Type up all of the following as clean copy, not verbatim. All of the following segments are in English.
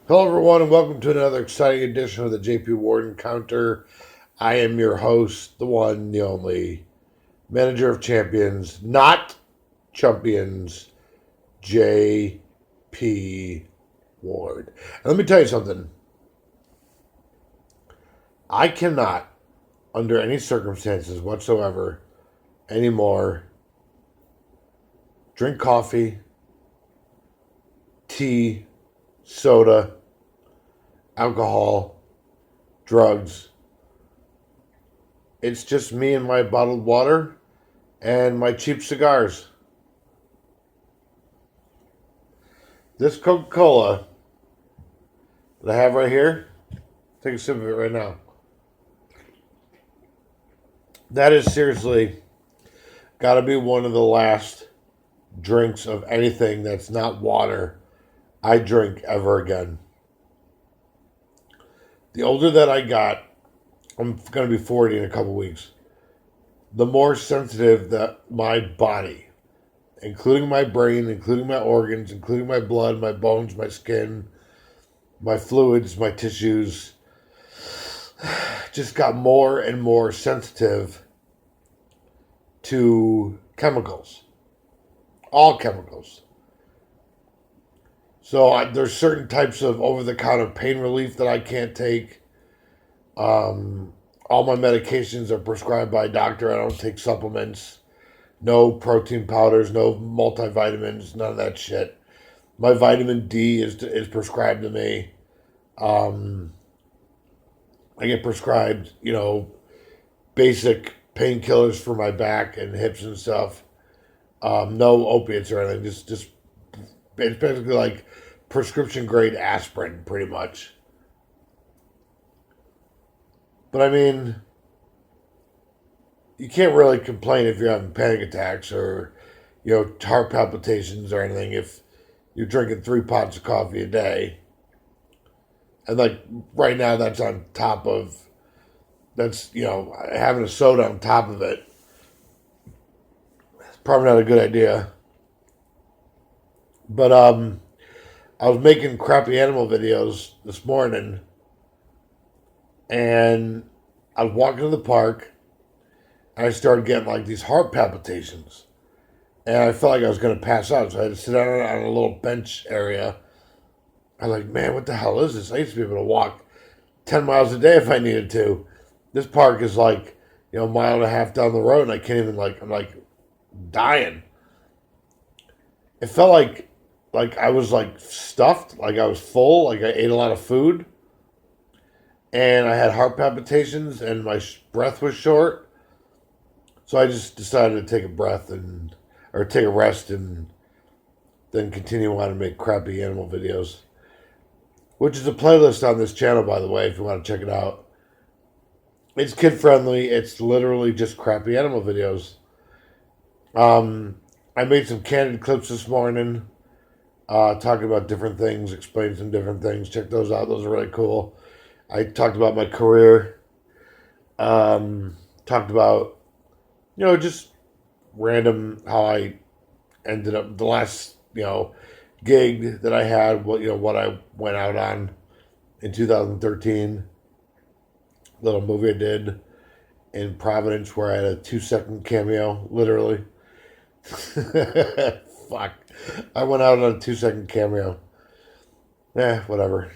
Hello, everyone, and welcome to another exciting edition of the JP Ward Encounter. I am your host, the one, the only manager of champions, not champions, JP Ward. And let me tell you something. I cannot, under any circumstances whatsoever, anymore drink coffee, tea, soda, alcohol, drugs. It's just me and my bottled water and my cheap cigars. This Coca Cola that I have right here, take a sip of it right now. That is seriously got to be one of the last drinks of anything that's not water I drink ever again. The older that I got, I'm going to be 40 in a couple weeks, the more sensitive that my body, including my brain, including my organs, including my blood, my bones, my skin, my fluids, my tissues, just got more and more sensitive to chemicals, all chemicals. So there's certain types of over-the-counter pain relief that I can't take. All my medications are prescribed by a doctor. I don't take supplements. No protein powders, no multivitamins, none of that shit. My vitamin D is prescribed to me. Um, I get prescribed, basic painkillers for my back and hips and stuff. No opiates or anything. Just it's basically like prescription grade aspirin, pretty much. But I mean, you can't really complain if you're having panic attacks or heart palpitations or anything if you're drinking 3 pots of coffee a day. And like right now, that's on top of that's having a soda on top of it. It's probably not a good idea. But I was making crappy animal videos this morning, and I was walking to the park, and I started getting like these heart palpitations, and I felt like I was going to pass out, so I had to sit down on a little bench area. I was like, man, what the hell is this? I used to be able to walk 10 miles a day if I needed to. This park is like, a mile and a half down the road, and I can't even I'm like dying. It felt like I was like stuffed, like I was full, like I ate a lot of food, and I had heart palpitations, and my breath was short. So I just decided to take a breath or take a rest, and then continue on and make crappy animal videos, which is a playlist on this channel, by the way, if you want to check it out. It's kid friendly. It's literally just crappy animal videos. I made some candid clips this morning, talking about different things, explaining some different things. Check those out. Those are really cool. I talked about my career. Talked about, just random how I ended up the last, gig that I had. What I went out on in 2013. Little movie I did in Providence where I had a 2-second cameo, literally. Fuck. I went out on a 2-second cameo. Whatever.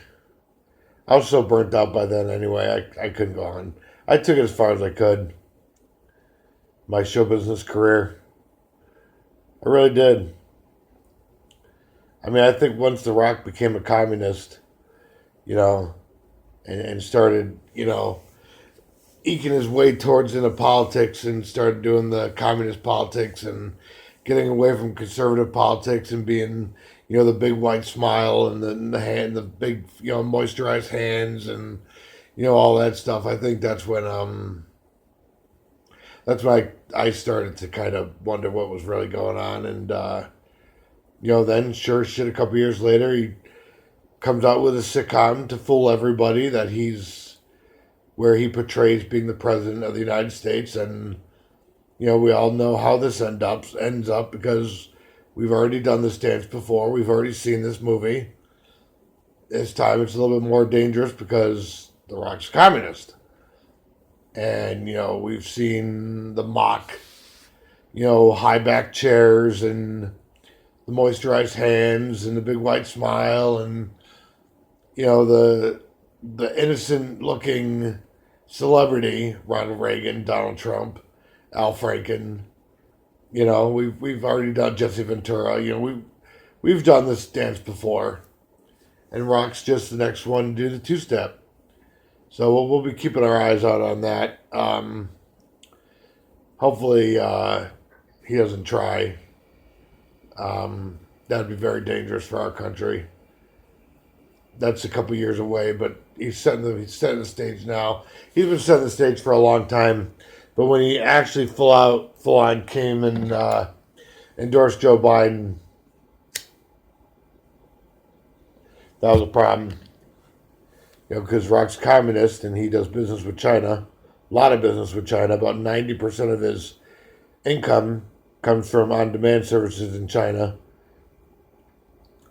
I was so burnt out by then anyway, I couldn't go on. I took it as far as I could. My show business career. I really did. I mean, I think once The Rock became a communist, and started, eking his way towards into politics and started doing the communist politics and getting away from conservative politics and being, the big white smile and the big, moisturized hands and, all that stuff. I think that's when I started to kind of wonder what was really going on. And, then sure shit, a couple years later, he comes out with a sitcom to fool everybody that where he portrays being the president of the United States. And, we all know how this ends up because we've already done this dance before. We've already seen this movie. this time it's a little bit more dangerous because The Rock's communist. And, we've seen the mock, high back chairs and the moisturized hands and the big white smile and, the innocent looking celebrity, Ronald Reagan, Donald Trump, Al Franken. We've already done Jesse Ventura. We've done this dance before. And Rock's just the next one to do the two-step. So we'll be keeping our eyes out on that. Hopefully he doesn't try. That'd be very dangerous for our country. That's a couple years away, but he's setting the stage now. He's been setting the stage for a long time. But when he actually full on came and endorsed Joe Biden, that was a problem. Because Rock's communist and he does business with China, a lot of business with China. About 90% of his income comes from on-demand services in China.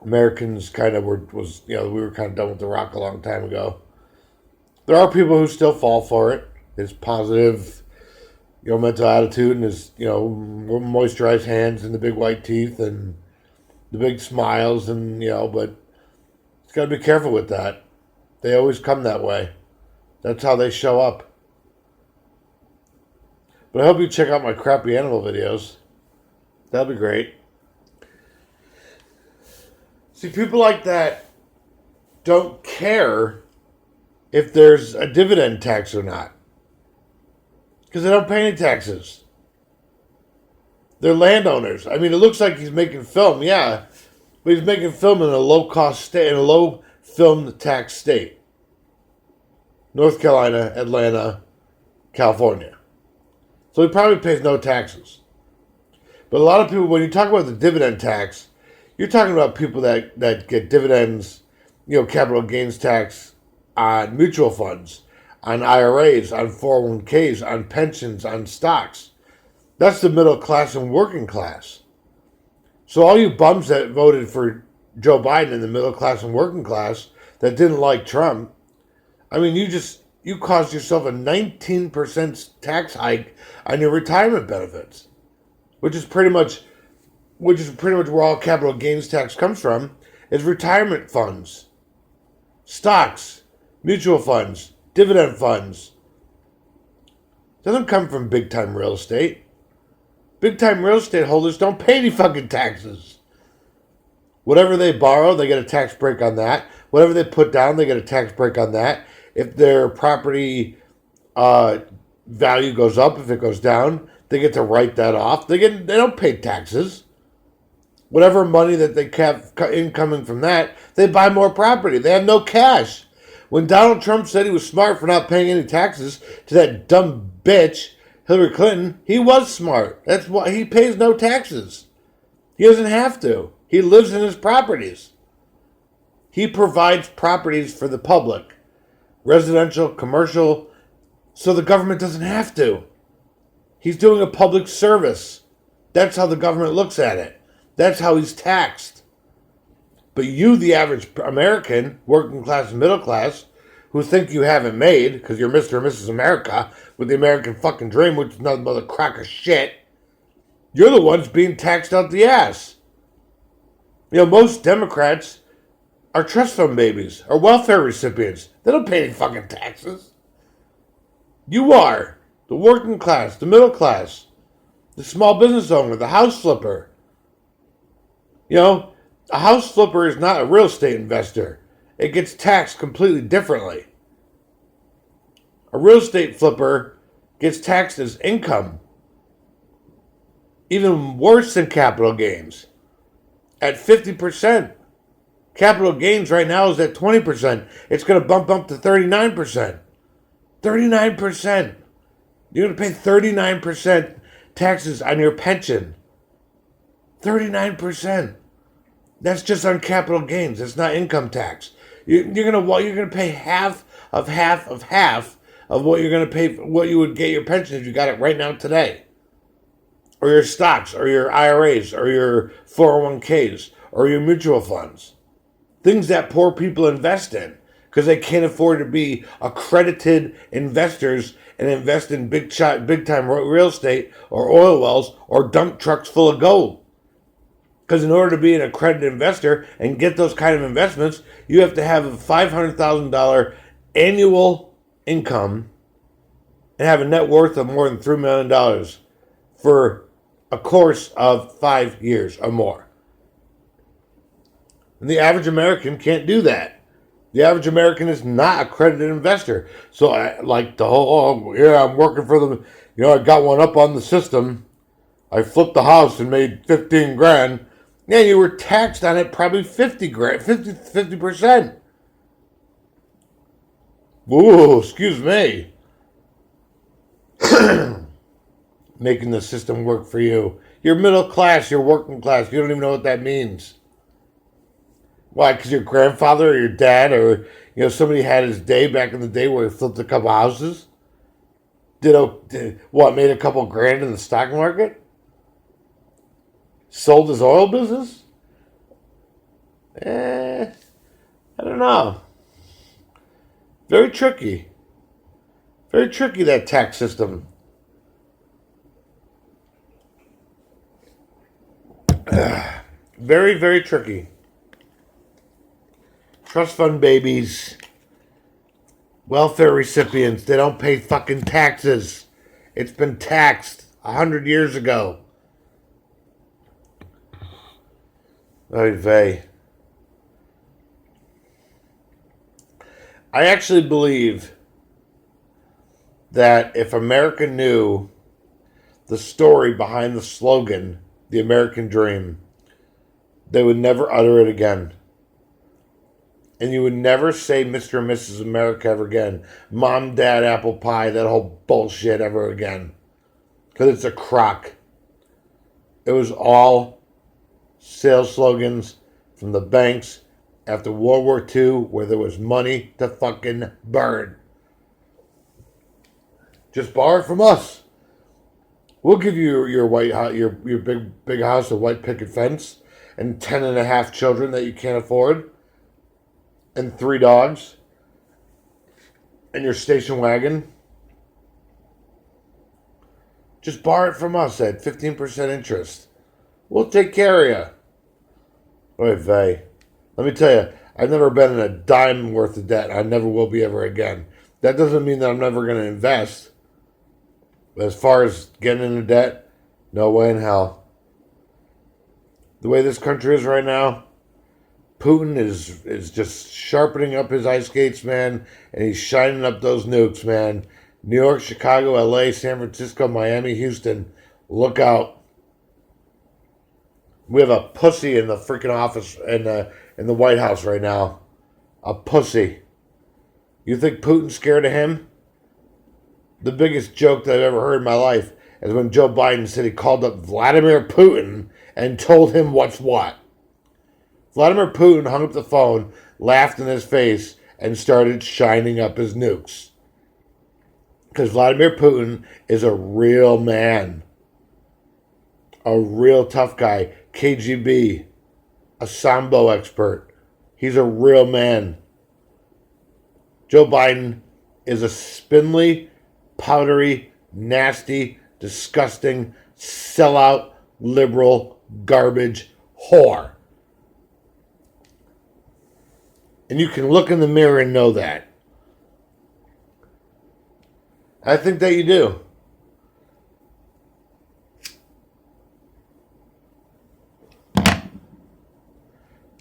Americans we were kind of done with The Rock a long time ago. There are people who still fall for it. His positive, mental attitude and his, moisturized hands and the big white teeth and the big smiles and, but it's got to be careful with that. They always come that way. That's how they show up. But I hope you check out my crappy animal videos. That'll be great. See, people like that don't care if there's a dividend tax or not. Because they don't pay any taxes. They're landowners. I mean, it looks like he's making film, yeah. But he's making film in a low-cost state, in a low film tax state. North Carolina, Atlanta, California. So he probably pays no taxes. But a lot of people, when you talk about the dividend tax, you're talking about people that get dividends, capital gains tax on mutual funds, on IRAs, on 401ks, on pensions, on stocks. That's the middle class and working class. So all you bums that voted for Joe Biden in the middle class and working class that didn't like Trump, I mean, you caused yourself a 19% tax hike on your retirement benefits, which is pretty much where all capital gains tax comes from, is retirement funds, stocks, mutual funds, dividend funds. It doesn't come from big-time real estate. Big-time real estate holders don't pay any fucking taxes. Whatever they borrow, they get a tax break on that. Whatever they put down, they get a tax break on that. If their property value goes up, if it goes down, they get to write that off. They don't pay taxes. Whatever money that they have incoming from that, they buy more property. They have no cash. When Donald Trump said he was smart for not paying any taxes to that dumb bitch, Hillary Clinton, he was smart. That's why he pays no taxes. He doesn't have to. He lives in his properties. He provides properties for the public, residential, commercial, so the government doesn't have to. He's doing a public service. That's how the government looks at it. That's how he's taxed. But you, the average American, working class and middle class, who think you haven't made, because you're Mr. and Mrs. America, with the American fucking dream, which is nothing but a crock of shit, you're the ones being taxed out the ass. Most Democrats are trust fund babies, are welfare recipients. They don't pay any fucking taxes. You are. The working class, the middle class, the small business owner, the house flipper. A house flipper is not a real estate investor. It gets taxed completely differently. A real estate flipper gets taxed as income. Even worse than capital gains. At 50%. Capital gains right now is at 20%. It's going to bump up to 39%. 39%. You're going to pay 39% taxes on your pension. 39%. That's just on capital gains. It's not income tax. You're gonna pay half of what you're gonna pay, what you would get your pension if you got it right now today, or your stocks, or your IRAs, or your 401ks, or your mutual funds. things that poor people invest in because they can't afford to be accredited investors and invest in big time real estate or oil wells or dump trucks full of gold. Because in order to be an accredited investor and get those kind of investments, you have to have a $500,000 annual income and have a net worth of more than $3 million for a course of 5 years or more. And the average American can't do that. The average American is not a accredited investor. So I like the whole, I'm working for them. I got one up on the system. I flipped the house and made 15 grand. Yeah, you were taxed on it probably 50 grand, 50%. Ooh, excuse me. Making the system work for you. You're middle class, you're working class. You don't even know what that means. Why? Because your grandfather or your dad or somebody had his day back in the day where he flipped a couple houses? Made a couple grand in the stock market? Sold his oil business? I don't know. Very tricky. Very tricky, that tax system. Very, very tricky. Trust fund babies, welfare recipients, they don't pay fucking taxes. It's been taxed 100 years ago. Oy vey. I actually believe that if America knew the story behind the slogan, the American Dream, they would never utter it again. And you would never say Mr. and Mrs. America ever again. Mom, Dad, Apple Pie, that whole bullshit ever again. Because it's a crock. It was all sales slogans from the banks after World War II where there was money to fucking burn. Just borrow it from us. We'll give you your white house, your big house, a white picket fence, and 10 and a half children that you can't afford, and 3 dogs, and your station wagon. Just borrow it from us at 15% interest. We'll take care of you. Oy vey. Let me tell you, I've never been in a dime worth of debt. I never will be ever again. That doesn't mean that I'm never going to invest. But as far as getting into debt, no way in hell. The way this country is right now, Putin is just sharpening up his ice skates, man, and he's shining up those nukes, man. New York, Chicago, LA, San Francisco, Miami, Houston, look out. We have a pussy in the freaking office in the White House right now. A pussy. You think Putin's scared of him? The biggest joke that I've ever heard in my life is when Joe Biden said he called up Vladimir Putin and told him what's what. Vladimir Putin hung up the phone, laughed in his face, and started shining up his nukes. Because Vladimir Putin is a real man. A real tough guy. KGB. A Sambo expert. He's a real man. Joe Biden is a spindly, powdery, nasty, disgusting, sellout, liberal, garbage whore. And you can look in the mirror and know that. I think that you do.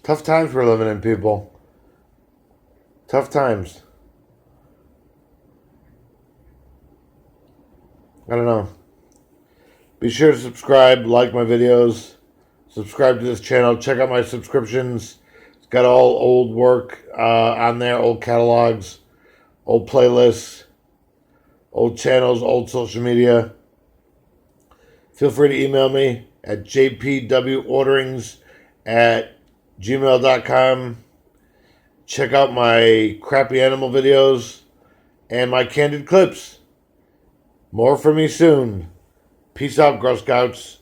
Tough times we're living in, people. Tough times. I don't know. Be sure to subscribe, like my videos, subscribe to this channel, check out my subscriptions. It's got all old work on there, old catalogs, old playlists, old channels, old social media. Feel free to email me at jpworderings@gmail.com. Check out my crappy animal videos and my candid clips. More from me soon. Peace out, Girl Scouts.